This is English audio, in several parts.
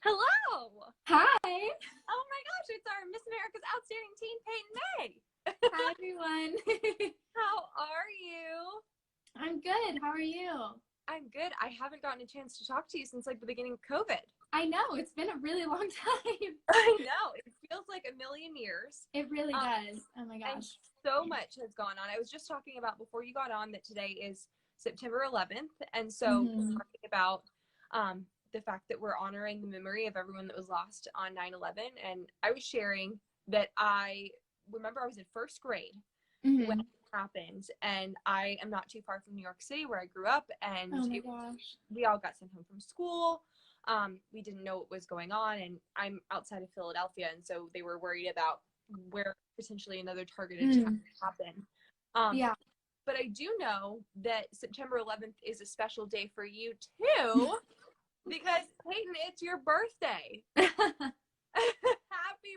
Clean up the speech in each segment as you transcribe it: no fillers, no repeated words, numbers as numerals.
Hello! Hi. Oh my gosh, it's our Miss America's Outstanding Teen, Payton May. Hi, everyone. How are you? I'm good. How are you? I'm good. I haven't gotten a chance to talk to you since like the beginning of COVID. I know. It's been a really long time. I know. It feels like a million years. It really Um, does. Oh my and gosh. so much has gone on. I was just talking about before you got on that today is September 11th. And so we're Mm-hmm. talking about the fact that we're honoring the memory of everyone that was lost on 9/11. And I was sharing that I remember I was in first grade when Mm-hmm. it happened, and I am not too far from New York City where I grew up, and Oh my gosh. we all got sent home from school. We didn't know what was going on, and I'm outside of Philadelphia, and so they were worried about where potentially another targeted attack Mm. happened. Um, Yeah. but I do know that September 11th is a special day for you too, because Peyton, it's your birthday. Happy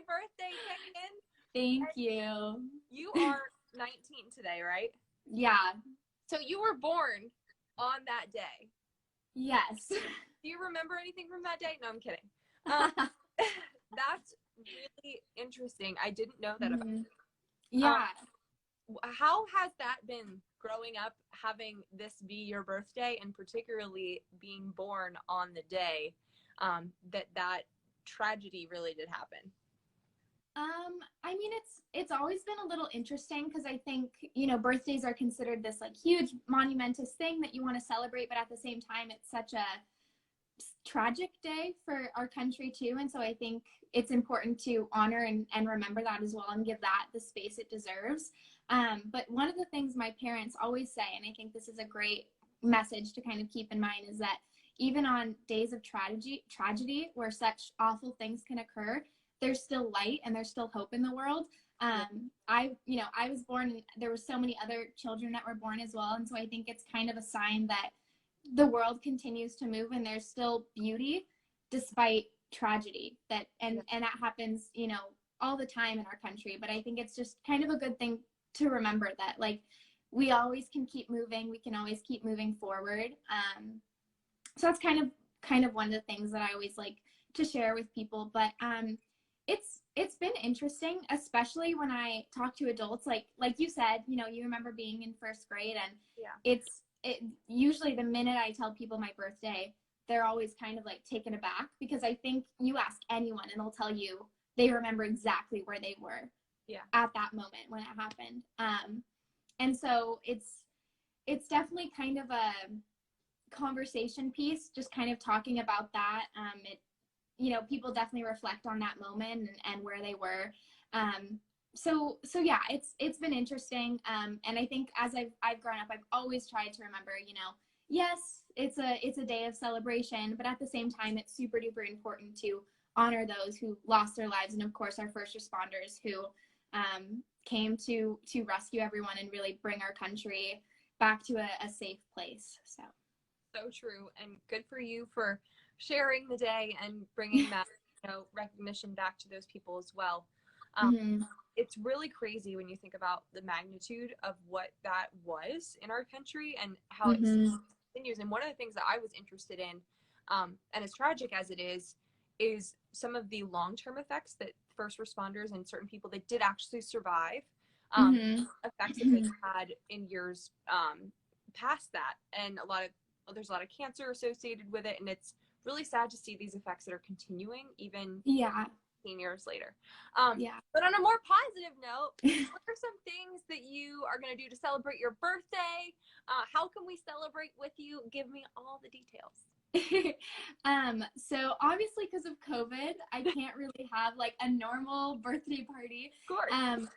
birthday, Peyton! Thank you. You are 19 today, right? Yeah. So you were born on that day. Yes. Do you remember anything from that day? No, I'm kidding. Um, that's really interesting. I didn't know that about Mhm. you. Yeah. How has that been growing up, having this be your birthday, and particularly being born on the day that tragedy really did happen? I mean, it's always been a little interesting because I think, birthdays are considered this like huge monumentous thing that you want to celebrate, but at the same time, it's such a tragic day for our country too. And so I think it's important to honor and remember that as well and give that the space it deserves. But one of the things my parents always say, and I think this is a great message to kind of keep in mind, is that even on days of tragedy where such awful things can occur, there's still light and there's still hope in the world. I was born and there were so many other children that were born as well. And so I think it's kind of a sign that the world continues to move and there's still beauty despite tragedy and that happens, all the time in our country. But I think it's just kind of a good thing to remember that like we always can keep moving, we can always keep moving forward. So that's kind of one of the things that I always like to share with people. But it's been interesting, especially when I talk to adults, like you said, you remember being in first grade, and Yeah. it usually the minute I tell people my birthday, they're always kind of like taken aback, because I think you ask anyone and they'll tell you they remember exactly where they were at that moment when it happened. And so it's definitely kind of a conversation piece, just kind of talking about that. People definitely reflect on that moment and where they were. So yeah, it's been interesting. And I think as I've grown up, I've always tried to remember, yes, it's a day of celebration, but at the same time, it's super duper important to honor those who lost their lives, and of course our first responders who came to rescue everyone and really bring our country back to a safe place. So true, and good for you for sharing the day and bringing that recognition back to those people as well. Mm-hmm. It's really crazy when you think about the magnitude of what that was in our country and how it Mm-hmm. continues. And one of the things that I was interested in, and as tragic as it is some of the long-term effects that first responders and certain people that did actually survive, Mm-hmm. effects that they had in years past that. And there's a lot of cancer associated with it, and it's really sad to see these effects that are continuing even Yeah. 15 years later. Yeah. But on a more positive note, what are some things that you are going to do to celebrate your birthday? How can we celebrate with you? Give me all the details. So obviously because of COVID, I can't really have like a normal birthday party. Of course.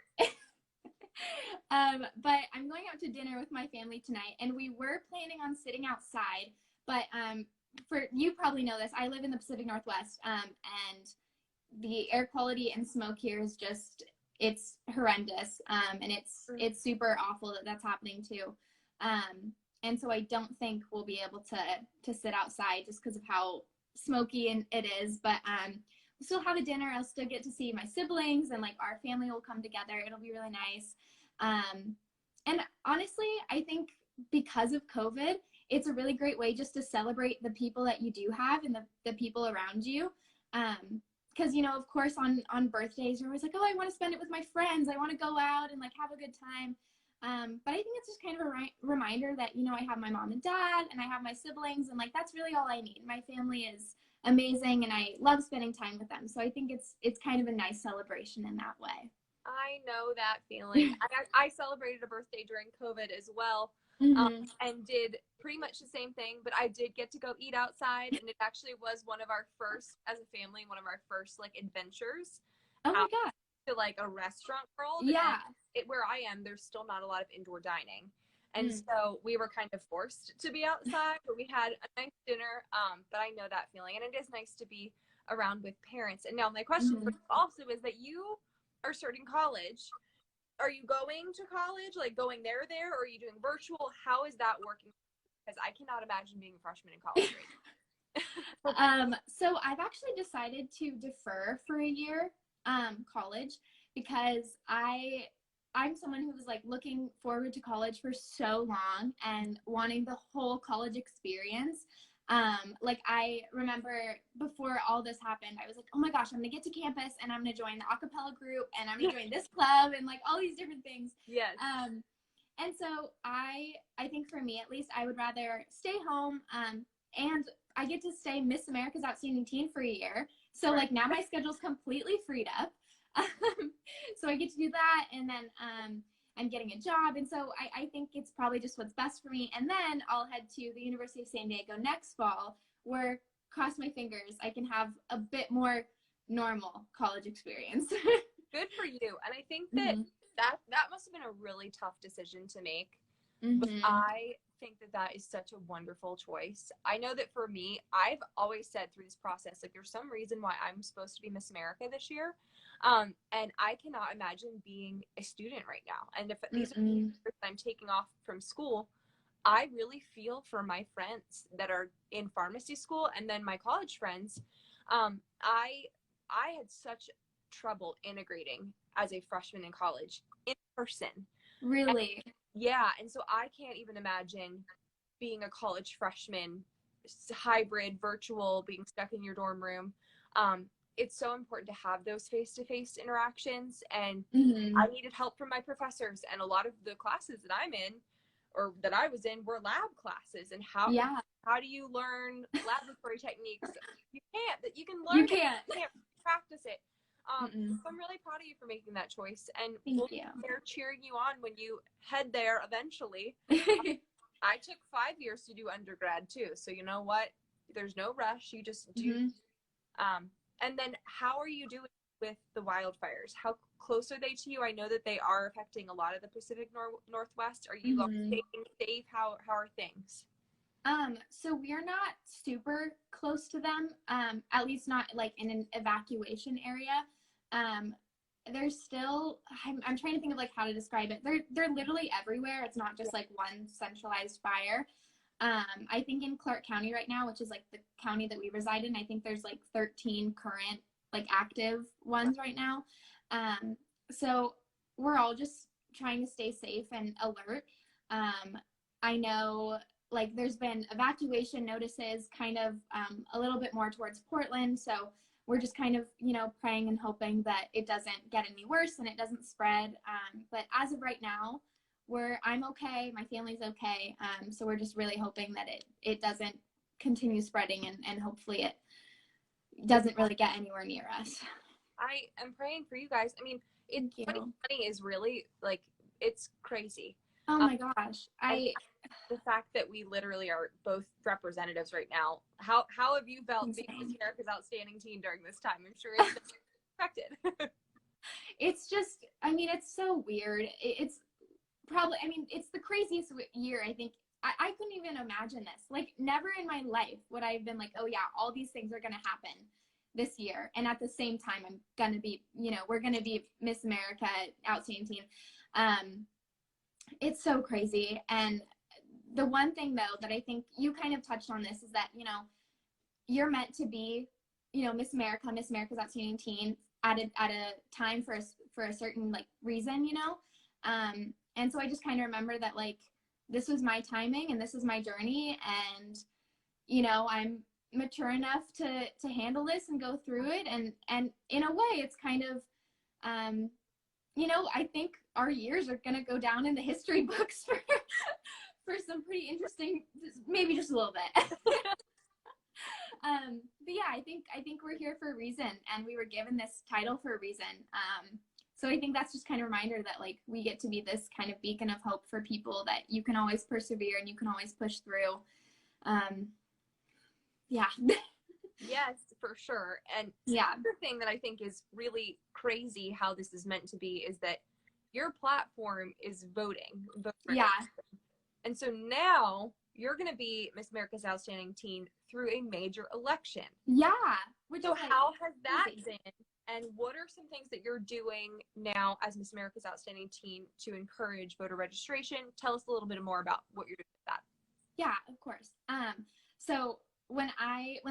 But I'm going out to dinner with my family tonight, and we were planning on sitting outside, but for you probably know this, I live in the Pacific Northwest, and the air quality and smoke here is just, it's horrendous, and it's super awful that that's happening too. And so I don't think we'll be able to sit outside just because of how smoky and it is. But we'll still have a dinner. I'll still get to see my siblings, and like our family will come together. It'll be really nice. And honestly, I think because of COVID, it's a really great way just to celebrate the people that you do have and the people around you. Because, you know, of course on birthdays, you're always like, oh, I want to spend it with my friends. I want to go out and like have a good time. But I think it's just kind of a reminder that, you know, I have my mom and dad and I have my siblings, and like that's really all I need. My family is amazing and I love spending time with them. So I think it's kind of a nice celebration in that way. I know that feeling. I celebrated a birthday during COVID as well, Mm-hmm. and did pretty much the same thing, but I did get to go eat outside, and it actually was one of our first, as a family, one of our first like adventures Oh my out God. to like a restaurant world. And Yeah. where I am, there's still not a lot of indoor dining. And Mm. so we were kind of forced to be outside, but we had a nice dinner. But I know that feeling, and it is nice to be around with parents. And now my question Mm-hmm. for you also is that you are starting college. Are you going to college, like going there, or are you doing virtual? How is that working? Because I cannot imagine being a freshman in college right now. So I've actually decided to defer for a year, college, because I'm someone who was like looking forward to college for so long and wanting the whole college experience. Like I remember before all this happened, I was like, oh my gosh, I'm gonna get to campus and I'm gonna join the a cappella group and I'm gonna join this club and like all these different things. Yes. And so I think for me at least, I would rather stay home. And I get to stay Miss America's Outstanding Teen for a year. So Right. like now my schedule's completely freed up. So I get to do that, and then I'm getting a job, and so I think it's probably just what's best for me. And then I'll head to the University of San Diego next fall, where, cross my fingers, I can have a bit more normal college experience. Good for you. And I think that Mm-hmm. that must have been a really tough decision to make. But Mm-hmm. I think that that is such a wonderful choice. I know that for me, I've always said through this process, like there's some reason why I'm supposed to be Miss America this year. And I cannot imagine being a student right now. And if these are the Mm-mm. years that I'm taking off from school, I really feel for my friends that are in pharmacy school and then my college friends. I had such trouble integrating as a freshman in college in person. And Really? yeah, and so I can't even imagine being a college freshman, hybrid, virtual, being stuck in your dorm room. Um, it's so important to have those face-to-face interactions, and Mm-hmm. I needed help from my professors, and a lot of the classes that I'm in or that I was in were lab classes. And Yeah. how do you learn laboratory techniques? You can't. That you can You learn it, can't. you can't practice it. Mm-mm. So I'm really proud of you for making that choice, and Thank we'll be you. there cheering you on when you head there eventually. I took 5 years to do undergrad too, so you know what? There's no rush. You just do. Mm-hmm. And then, how are you doing with the wildfires? How close are they to you? I know that they are affecting a lot of the Pacific Northwest. Are you Mm-hmm. staying safe? How are things? So we're not super close to them, at least not like in an evacuation area. Um, they're still, I'm trying to think of like how to describe it. They're literally everywhere. It's not just like one centralized fire. I think in Clark County right now, which is like the county that we reside in, I think there's like 13 current like active ones right now. So we're all just trying to stay safe and alert. I know like there's been evacuation notices kind of a little bit more towards Portland. So we're just kind of, you know, praying and hoping that it doesn't get any worse and it doesn't spread. But as of right now, I'm okay. My family's okay. So we're just really hoping that it doesn't continue spreading, and hopefully it doesn't really get anywhere near us. I am praying for you guys. I mean, Thank 2020 is really like it's crazy. Oh Um, my gosh. and the fact that we literally are both representatives right now. How have you felt being Miss Insane. America's Outstanding Teen during this time? I'm sure it's expected. It's just, I mean, it's so weird. It's probably, I mean, it's the craziest year, I think. I couldn't even imagine this. Like, never in my life would I have been like, oh yeah, all these things are going to happen this year. And at the same time, I'm going to be, you know, we're going to be Miss America Outstanding Teen. It's so crazy. And the one thing though that I think you kind of touched on this is that, you know, you're meant to be, you know, Miss America's Outstanding Teen at a time for a certain like reason, you know. And so I just kind of remember that like this was my timing and this is my journey, and you know, mature enough to handle this and go through it. And in a way, it's kind of, you know, I think our years are going to go down in the history books for some pretty interesting, maybe just a little bit. But yeah, I think we're here for a reason, and we were given this title for a reason. So I think that's just kind of a reminder that like we get to be this kind of beacon of hope for people, that you can always persevere and you can always push through. Yeah. Yes, for sure. And yeah, the thing that I think is really crazy how this is meant to be is that your platform is voting. yeah, And so now you're going to be Miss America's Outstanding Teen through a major election. yeah. Which So is like, how has that crazy. been? And what are some things that you're doing now as Miss America's Outstanding Teen to encourage voter registration? Tell us a little bit more about what you're doing with that. Yeah, of course. So when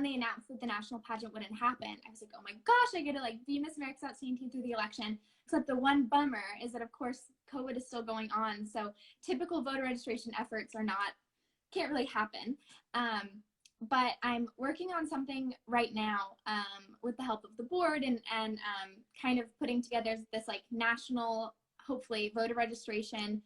they announced that the national pageant wouldn't happen, I was like, oh my gosh, I get to like be Miss America's Outstanding Teen through the election. Except the one bummer is that of course COVID is still going on, so typical voter registration efforts can't really happen. But I'm working on something right now with the help of the board and kind of putting together this like national, hopefully, voter registration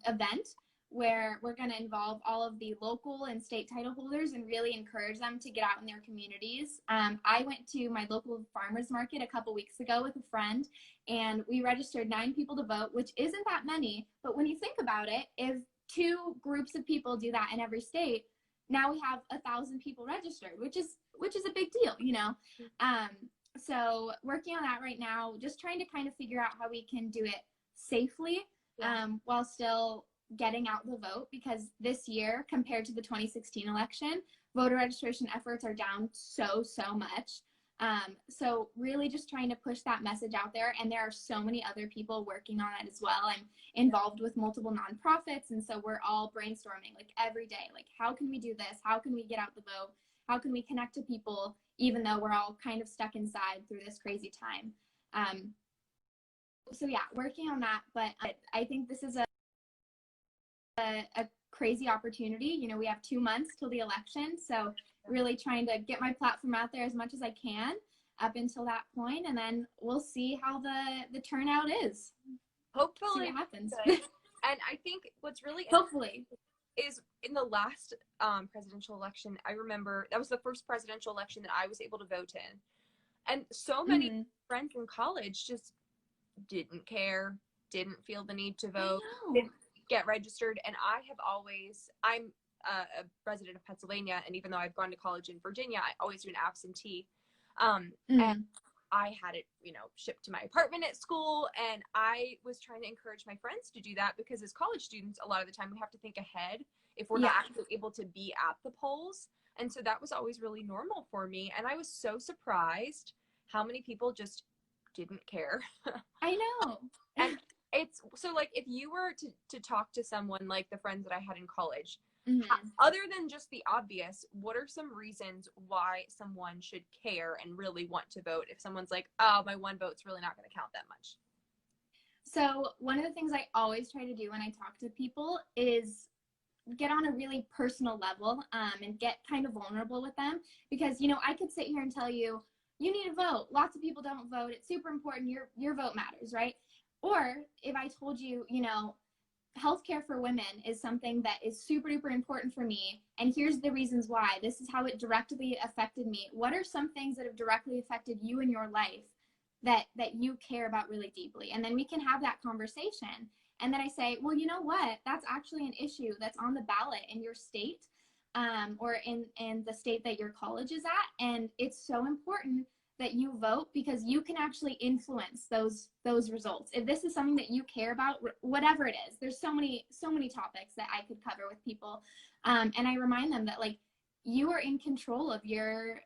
event where we're going to involve all of the local and state title holders and really encourage them to get out in their communities. I went to my local farmers market a couple weeks ago with a friend, and we registered 9 people to vote, which isn't that many. But when you think about it, if 2 groups of people do that in every state, now we have 1,000 people registered, which is a big deal, you know. So working on that right now, just trying to kind of figure out how we can do it safely, while still getting out the vote, because this year compared to the 2016 election, voter registration efforts are down so much. So really just trying to push that message out there, and there are so many other people working on it as well. I'm involved with multiple nonprofits, and so we're all brainstorming like every day, like how can we do this, how can we get out the vote, how can we connect to people even though we're all kind of stuck inside through this crazy time. So yeah, working on that. But I think this is a crazy opportunity. You know, we have 2 months till the election, so really trying to get my platform out there as much as I can up until that point, and then we'll see how the turnout is. Hopefully see what happens. And I think what's really hopefully is in the last presidential election, I remember that was the first presidential election that I was able to vote in, and so many friends in college just didn't care, didn't feel the need to vote, didn't get registered. And I'm a resident of Pennsylvania, and even though I've gone to college in Virginia, I always do an absentee. And I had it, you know, shipped to my apartment at school, and I was trying to encourage my friends to do that, because as college students, a lot of the time we have to think ahead if we're not actually able to be at the polls. And so that was always really normal for me, and I was so surprised how many people just didn't care. I know. And it's so like, if you were to talk to someone like the friends that I had in college, other than just the obvious, what are some reasons why someone should care and really want to vote if someone's like, oh, my one vote's really not going to count that much? So one of the things I always try to do when I talk to people is get on a really personal level, and get kind of vulnerable with them, because, you know, I could sit here and tell you, you need to vote. Lots of people don't vote. It's super important. Your vote matters, right? Or if I told you, you know, healthcare for women is something that is super duper important for me, and here's the reasons why. This is how it directly affected me. What are some things that have directly affected you in your life that you care about really deeply? And then we can have that conversation. And then I say, well, you know what? That's actually an issue that's on the ballot in your state, or in the state that your college is at, and it's so important that you vote, because you can actually influence those results. If this is something that you care about, whatever it is, there's so many topics that I could cover with people, and I remind them that like you are in control of your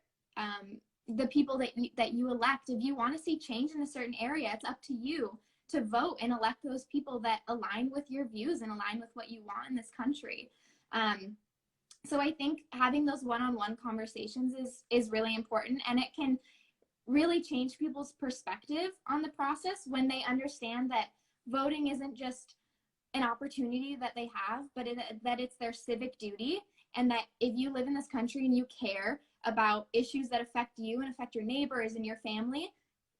the people that you elect. If you want to see change in a certain area, it's up to you to vote and elect those people that align with your views and align with what you want in this country. So I think having those one-on-one conversations is really important, and it can really change people's perspective on the process when they understand that voting isn't just an opportunity that they have, but that it's their civic duty, and that if you live in this country and you care about issues that affect you and affect your neighbors and your family,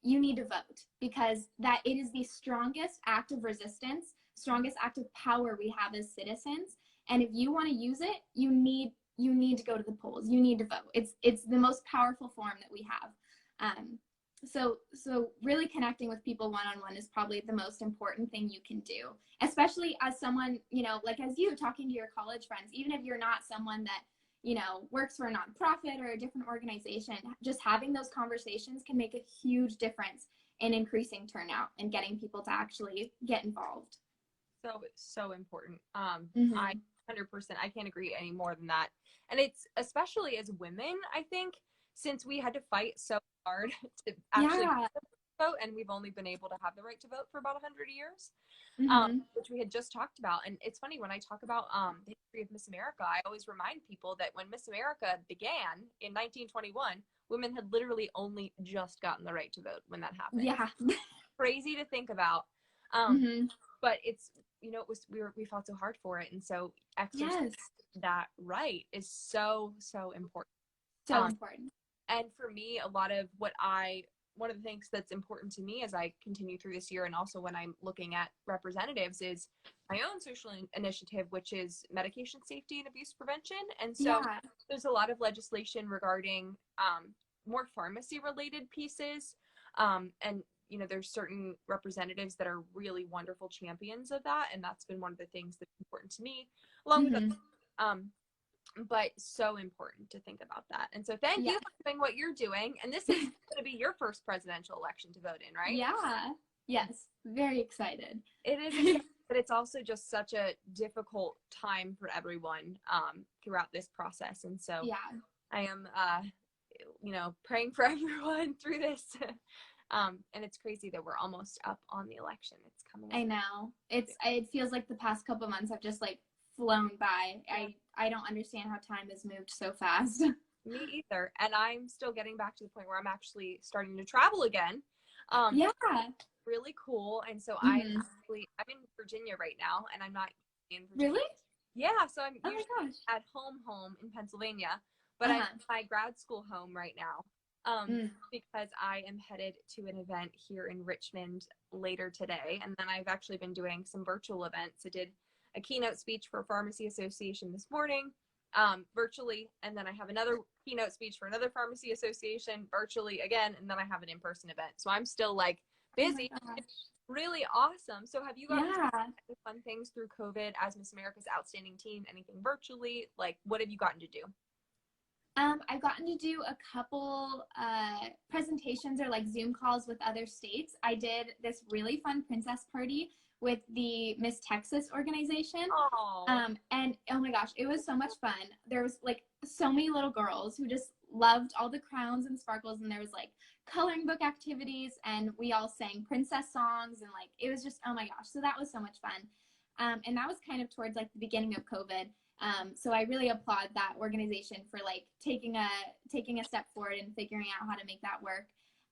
you need to vote, because that it is the strongest act of resistance, strongest act of power we have as citizens. And if you want to use it, you need to go to the polls. You need to vote. It's the most powerful form that we have. So really connecting with people one-on-one is probably the most important thing you can do, especially as someone, you know, like as you talking to your college friends, even if you're not someone that, you know, works for a nonprofit or a different organization, just having those conversations can make a huge difference in increasing turnout and getting people to actually get involved. So important. Mm-hmm. I 100%, I can't agree any more than that. And it's especially as women, I think, since we had to fight so hard to actually vote, and we've only been able to have the right to vote for about 100 years, which we had just talked about. And it's funny, when I talk about the history of Miss America, I always remind people that when Miss America began in 1921, women had literally only just gotten the right to vote when that happened. Yeah. Crazy to think about. But it's, you know, we fought so hard for it, and so exercising that right is so important. So important. And for me, one of the things that's important to me as I continue through this year, and also when I'm looking at representatives, is my own social initiative, which is medication safety and abuse prevention. And so there's a lot of legislation regarding more pharmacy related pieces, and you know, there's certain representatives that are really wonderful champions of that, and that's been one of the things that's important to me, along with but so important to think about that. And so thank you for doing what you're doing. And this is going to be your first presidential election to vote in, right? Yeah. Yes. Very excited. It is exciting, but it's also just such a difficult time for everyone throughout this process. And so I am, you know, praying for everyone through this. And it's crazy that we're almost up on the election. It's coming up. I know. It feels like the past couple of months have just like flown by. I don't understand how time has moved so fast. Me either. And I'm still getting back to the point where I'm actually starting to travel again. Really cool. And so I'm in Virginia right now, and I'm not in Virginia. Really? Yeah. So I'm usually at home in Pennsylvania, but I'm at my grad school home right now. Because I am headed to an event here in Richmond later today. And then I've actually been doing some virtual events. I did a keynote speech for Pharmacy Association this morning, virtually. And then I have another keynote speech for another pharmacy association virtually again. And then I have an in-person event. So I'm still like busy. It's really awesome. So have you got any fun things through COVID as Miss America's outstanding team? Anything virtually? Like, what have you gotten to do? I've gotten to do a couple presentations or like Zoom calls with other states. I did this really fun princess party with the Miss Texas organization. And oh my gosh, it was so much fun. There was like so many little girls who just loved all the crowns and sparkles, and there was like coloring book activities, and we all sang princess songs, and like it was just, oh my gosh, so that was so much fun. And that was kind of towards like the beginning of COVID. So I really applaud that organization for like taking a step forward and figuring out how to make that work.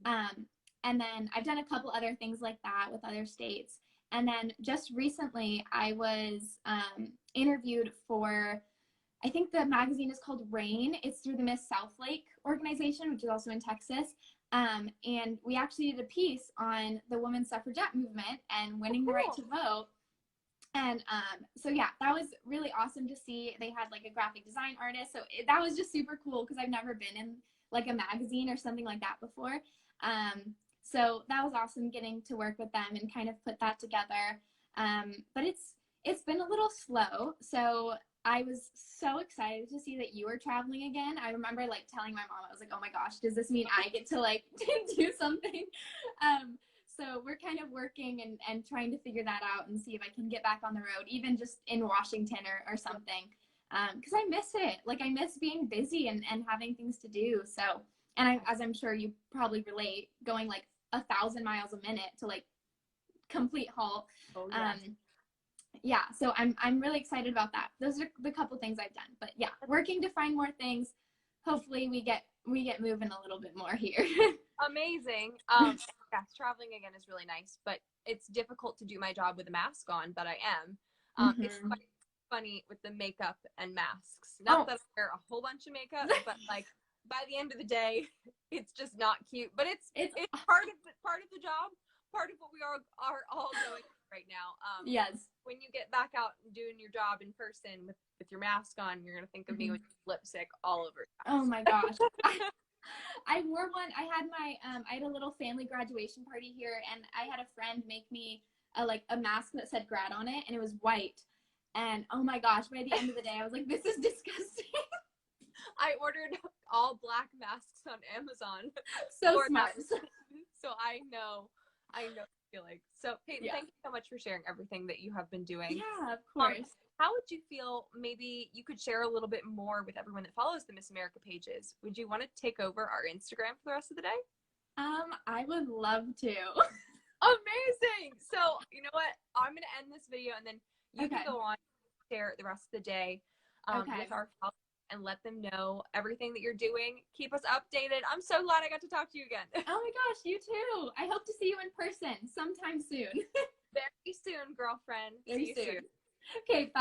And then I've done a couple other things like that with other states. And then just recently I was interviewed for, I think the magazine is called Rain. It's through the Miss Southlake organization, which is also in Texas. And we actually did a piece on the women's suffragette movement and winning the right to vote. And so yeah, that was really awesome to see. They had like a graphic design artist, so that was just super cool because I've never been in like a magazine or something like that before. So that was awesome getting to work with them and kind of put that together. But it's been a little slow, so I was so excited to see that you were traveling again. I remember like telling my mom, I was like, oh my gosh, does this mean I get to like do something? So we're kind of working and trying to figure that out and see if I can get back on the road, even just in Washington or something. Because I miss it. Like I miss being busy and having things to do. So, and as I'm sure you probably relate, going like 1,000 miles a minute to like complete halt. Yeah, so I'm really excited about that. Those are the couple things I've done. But yeah, working to find more things. Hopefully we get moving a little bit more here. Amazing. Yes, traveling again is really nice, but it's difficult to do my job with a mask on, but I am. It's quite funny with the makeup and masks. Not that I wear a whole bunch of makeup, but like by the end of the day, it's just not cute. But it's part of the job, part of what we are all going through right now. Yes. When you get back out and doing your job in person with your mask on, you're gonna think of me with lipstick all over. Oh my gosh. I wore one. I had I had a little family graduation party here, and I had a friend make me a mask that said grad on it, and it was white. And oh my gosh, by the end of the day, I was like, this is disgusting. I ordered all black masks on Amazon. So smart. So I know the feeling. So Payton, thank you so much for sharing everything that you have been doing. Yeah, of course. How would you feel, maybe you could share a little bit more with everyone that follows the Miss America pages? Would you want to take over our Instagram for the rest of the day? I would love to. Amazing. So you know what? I'm going to end this video, and then you can go on and share the rest of the day with our followers and let them know everything that you're doing. Keep us updated. I'm so glad I got to talk to you again. Oh my gosh, you too. I hope to see you in person sometime soon. Very soon, girlfriend. Very soon. Okay, bye.